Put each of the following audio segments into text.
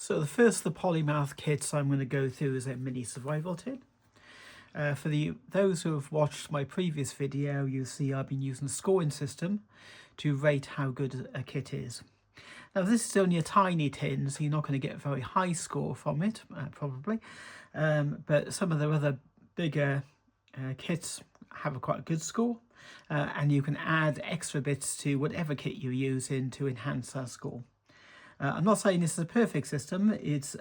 So the first of the Polymath kits I'm going to go through is a mini survival tin. For those who have watched my previous video, you'll see I've been using a scoring system to rate how good a kit is. Now this is only a tiny tin, so you're not going to get a very high score from it, probably. But some of the other bigger kits have quite a good score. And you can add extra bits to whatever kit you're using to enhance that score. I'm not saying this is a perfect system. It's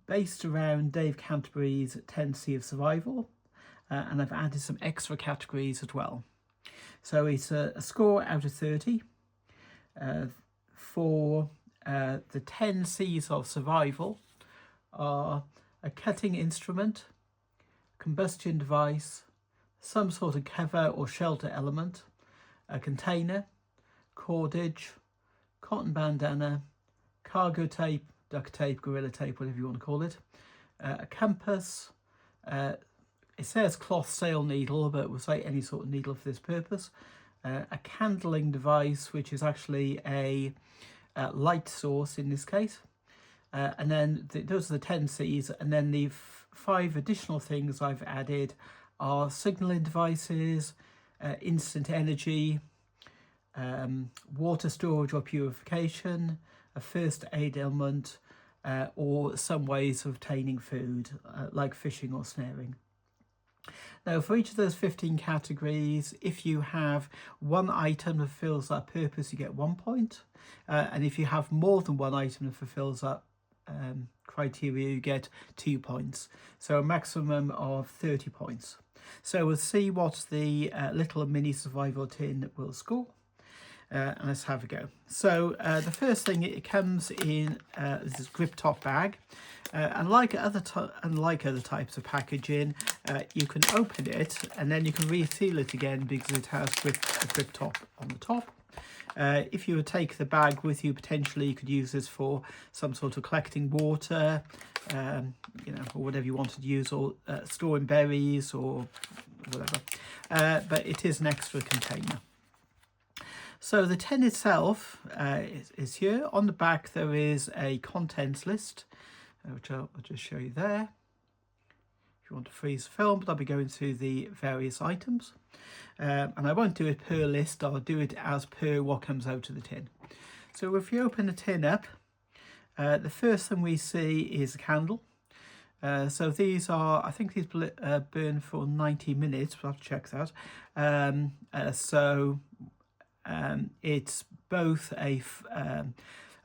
based around Dave Canterbury's 10C of survival, and I've added some extra categories as well. So it's a score out of 30 for the 10 C's of survival are a cutting instrument, combustion device, some sort of cover or shelter element, a container, cordage, cotton bandana, cargo tape, duct tape, gorilla tape, whatever you want to call it, a compass, it says cloth sail needle, but we'll say any sort of needle for this purpose, a candling device, which is actually a light source in this case, and then those are the 10 C's, and then the 5 additional things I've added are signalling devices, instant energy, water storage or purification, a first aid element, or some ways of obtaining food, like fishing or snaring. Now, for each of those 15 categories, if you have one item that fulfills that purpose, you get 1 point. And if you have more than one item that fulfills that criteria, you get 2 points. So a maximum of 30 points. So we'll see what the little mini survival tin will score. And let's have a go. So the first thing, it comes in this grip top bag. Unlike other types of packaging, you can open it and then you can reseal it again because it has a grip top on the top. If you would take the bag with you, potentially you could use this for some sort of collecting water, you know, or whatever you wanted to use, or storing berries or whatever. But it is an extra container. So the tin itself is here. On the back there is a contents list, which I'll just show you there. If you want to freeze the film, but I'll be going through the various items. And I won't do it per list, I'll do it as per what comes out of the tin. So if you open the tin up, the first thing we see is a candle. So these are, I think these burn for 90 minutes, but I'll have to check that. It's both a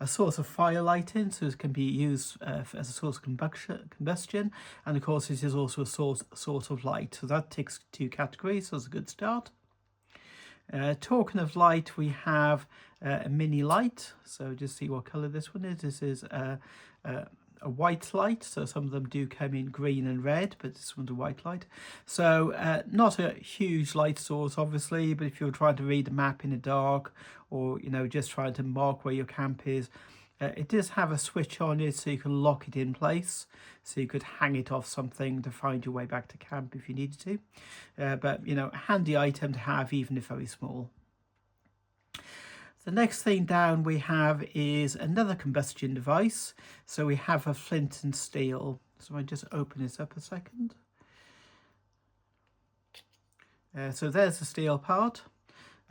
source of fire lighting, so it can be used as a source of combustion, and of course it is also a source of light. So that ticks 2 categories, so it's a good start. Talking of light, we have a mini light. So just see what colour this one is. This is a white light, so some of them do come in green and red, but this one's a white light. So not a huge light source obviously, but if you're trying to read a map in the dark, or you know, just trying to mark where your camp is, it does have a switch on it so you can lock it in place, so you could hang it off something to find your way back to camp if you needed to. But you know, a handy item to have, even if very small. The next thing down we have is another combustion device. So we have a flint and steel. So I just open this up a second. So there's the steel part.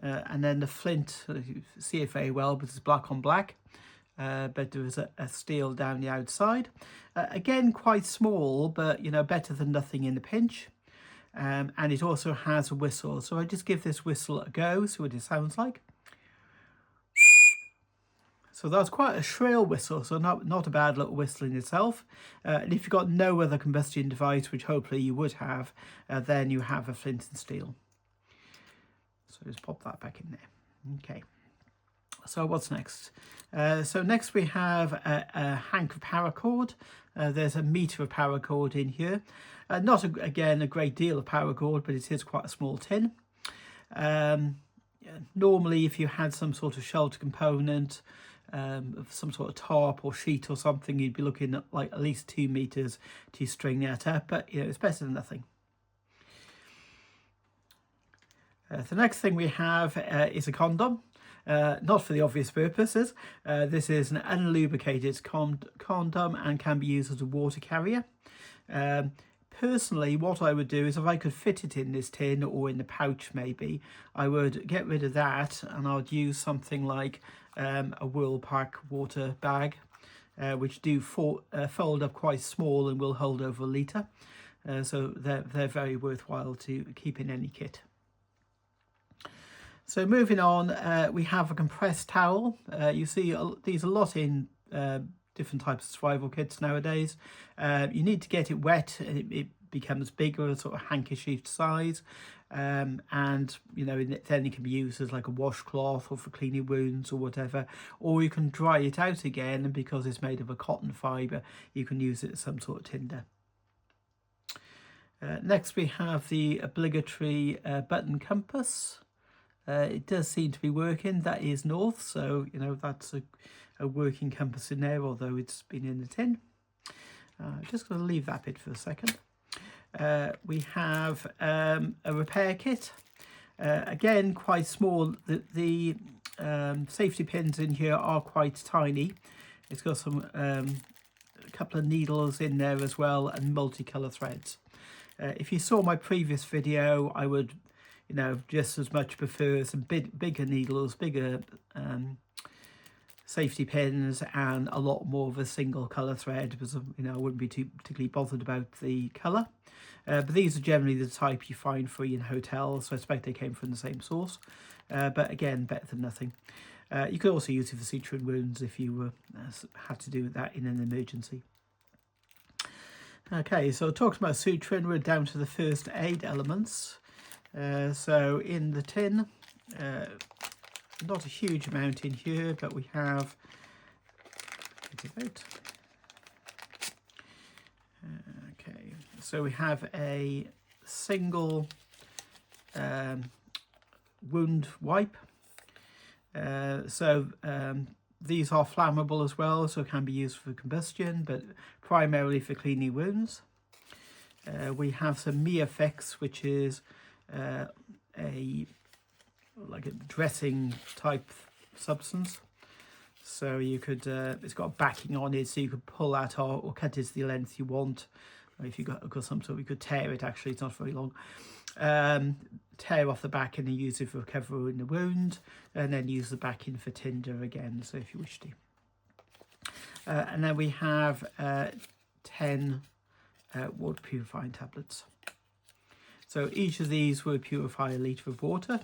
And then the flint, you see it very well, but it's black on black. But there is a steel down the outside. Again, quite small, but you know, better than nothing in the pinch. And it also has a whistle. So I just give this whistle a go, see what it sounds like. So that's quite a shrill whistle, so not a bad little whistle in itself. And if you've got no other combustion device, which hopefully you would have, then you have a flint and steel. So just pop that back in there. Okay. So what's next? So next we have a hank of paracord. There's a meter of paracord in here. Not, again, a great deal of paracord, but it is quite a small tin. Normally, if you had some sort of shelter component, of some sort of tarp or sheet or something, you'd be looking at like at least 2 meters to string that up, but you know, it's better than nothing. The next thing we have is a condom. not for the obvious purposes. This is an unlubricated condom and can be used as a water carrier. Personally, what I would do is if I could fit it in this tin or in the pouch maybe, I would get rid of that and I'd use something like a Whirlpack water bag, which do fold up quite small and will hold over a litre. So they're very worthwhile to keep in any kit. So moving on, we have a compressed towel. You see these a lot in different types of survival kits nowadays. You need to get it wet and it becomes bigger, sort of handkerchief size, and you know, then it can be used as like a washcloth or for cleaning wounds or whatever, or you can dry it out again, and because it's made of a cotton fibre you can use it as some sort of tinder. Next we have the obligatory button compass. It does seem to be working. That is north, so you know that's a working compass in there, although it's been in the tin. Just going to leave that bit for a second. We have a repair kit. Again, quite small. The safety pins in here are quite tiny. It's got some a couple of needles in there as well and multicolour threads. If you saw my previous video, I would, you know, just as much prefer some bigger needles, bigger safety pins, and a lot more of a single colour thread, because you know I wouldn't be too particularly bothered about the colour. But these are generally the type you find free in hotels, so I expect they came from the same source. But again, better than nothing. You could also use it for suturing wounds if you had to do that in an emergency. Okay, so talking about suturing, we're down to the first aid elements. So in the tin, not a huge amount in here, but we have okay, so we have a single wound wipe. These are flammable as well, so can be used for combustion, but primarily for cleaning wounds. We have some Meafix, which is like a dressing type substance. So you could, it's got backing on it, so you could pull that off or cut it to the length you want. Or if you've got some sort, we could tear it. Actually, it's not very long. Tear off the backing and use it for covering the wound, and then use the backing for tinder again, so if you wish to. And then we have 10 water purifying tablets. So each of these will purify a litre of water.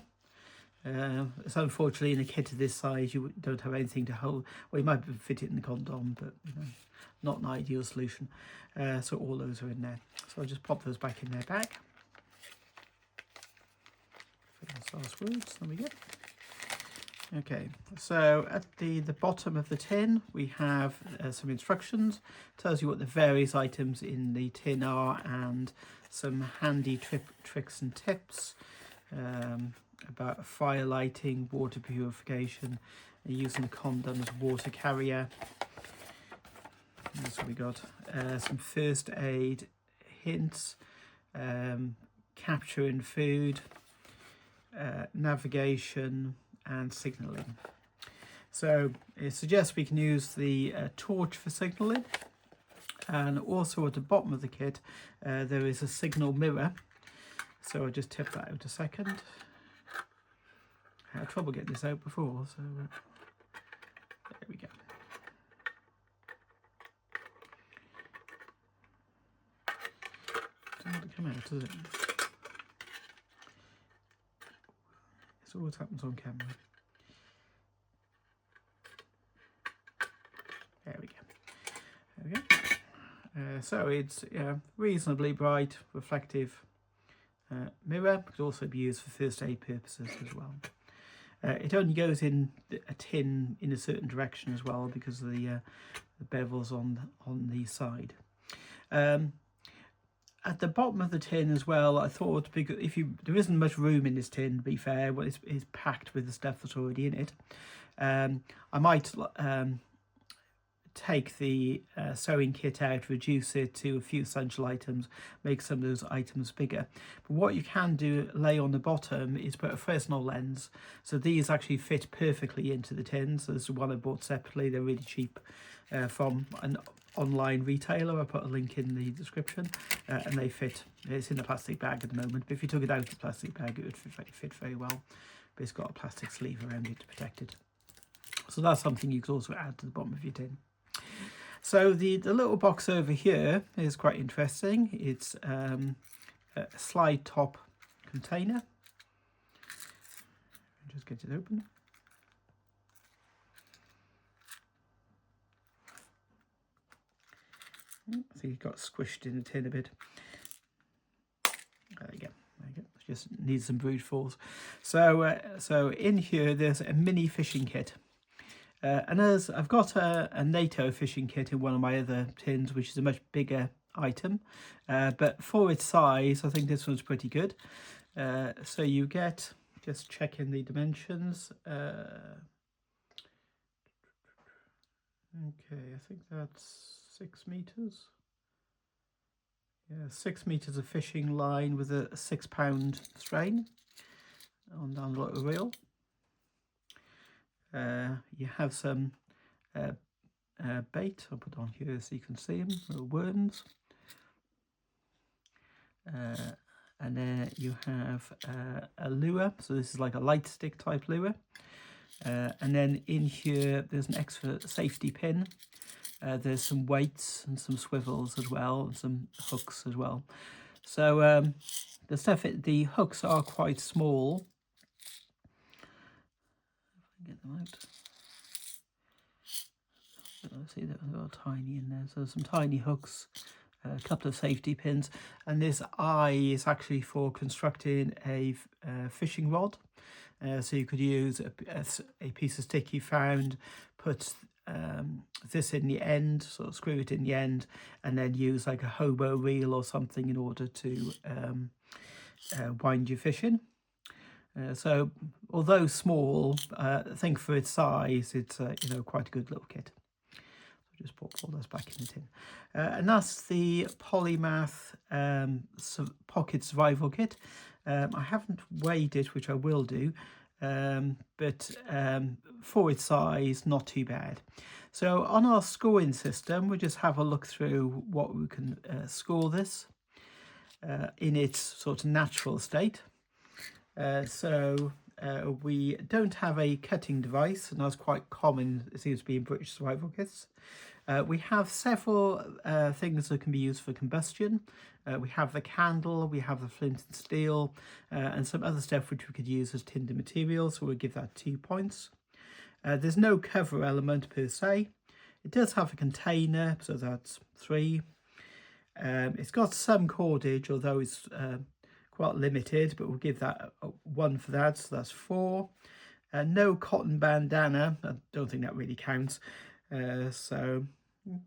So unfortunately in a kit of this size you don't have anything to hold. Well, you might fit it in the condom, but you know, not an ideal solution. So all those are in there. So I'll just pop those back in their bag. Last words, there we go. Okay, so at the bottom of the tin we have some instructions. Tells you what the various items in the tin are, and some handy tricks and tips about fire lighting, water purification, and using a condom as a water carrier. So we got some first aid hints, capturing food, navigation and signalling. So it suggests we can use the torch for signalling, and also at the bottom of the kit there is a signal mirror. So I'll just tip that out a second. I had trouble getting this out before, so there we go. Doesn't want to come out, does it? This always happens on camera. There we go. There we go. So it's reasonably bright, reflective mirror. Could also be used for first aid purposes as well. It only goes in a tin in a certain direction as well, because of the bevels on the side. At the bottom of the tin as well, I thought, because there isn't much room in this tin, to be fair, well, it's packed with the stuff that's already in it. I might take the sewing kit out, reduce it to a few essential items, make some of those items bigger. But what you can do, lay on the bottom, is put a Fresnel lens. So these actually fit perfectly into the tins. There's one I bought separately. They're really cheap from an online retailer. I'll put a link in the description, and they fit. It's in a plastic bag at the moment, but if you took it out of the plastic bag, it would fit very well. But it's got a plastic sleeve around it to protect it. So that's something you could also add to the bottom of your tin. So the little box over here is quite interesting. It's a slide top container. Just get it open. I think it got squished in the tin a bit. There you go. There you go. Just needs some brute force. So in here there's a mini fishing kit. And as I've got a NATO fishing kit in one of my other tins, which is a much bigger item, but for its size, I think this one's pretty good. So you get, just checking the dimensions. Okay, I think that's 6 meters. Yeah, 6 meters of fishing line with a 6 pound strain on the little reel. You have some bait. I'll put on here so you can see them, little worms. And then you have a lure. So this is like a light stick type lure. And then in here there's an extra safety pin. There's some weights and some swivels as well, and some hooks as well. So the hooks are quite small. Get them out. See, they're tiny in there. So some tiny hooks, a couple of safety pins, and this eye is actually for constructing a fishing rod. So you could use a piece of stick you found, put this in the end, sort of screw it in the end, and then use like a hobo reel or something in order to wind your fish in. So although small, I think for its size, it's you know, quite a good little kit. So just put all those back in the tin. And that's the Polymath pocket survival kit. I haven't weighed it, which I will do, but for its size, not too bad. So on our scoring system, we'll just have a look through what we can score this in its sort of natural state. So we don't have a cutting device, and that's quite common, it seems to be in British survival kits. We have several things that can be used for combustion. We have the candle, we have the flint and steel, and some other stuff which we could use as tinder material, so we'll give that 2 points. There's no cover element per se. It does have a container, so that's 3. It's got some cordage, although it's quite limited, but we'll give that 1 for that, so that's 4. No cotton bandana, I don't think that really counts. So,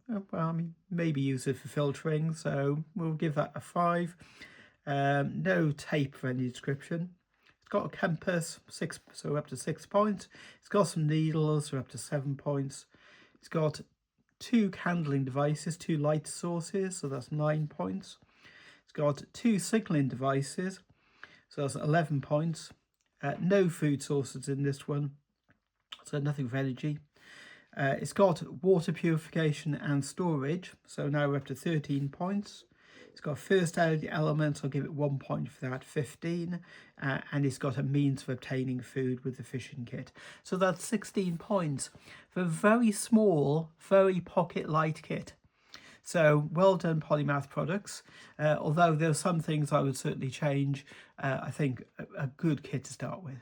well, I mean, maybe use it for filtering, so we'll give that a 5. No tape for any description. It's got a compass, 6, so up to 6 points. It's got some needles, so up to 7 points. It's got 2 candling devices, 2 light sources, so that's 9 points. It's got 2 signalling devices, so that's 11 points. No food sources in this one, so nothing for energy. It's got water purification and storage, so now we're up to 13 points. It's got first aid element, I'll give it 1 point for that, 15. And it's got a means of obtaining food with the fishing kit. So that's 16 points for a very small, very pocket light kit. So well done, Polymath products. Although there are some things I would certainly change, I think a good kit to start with.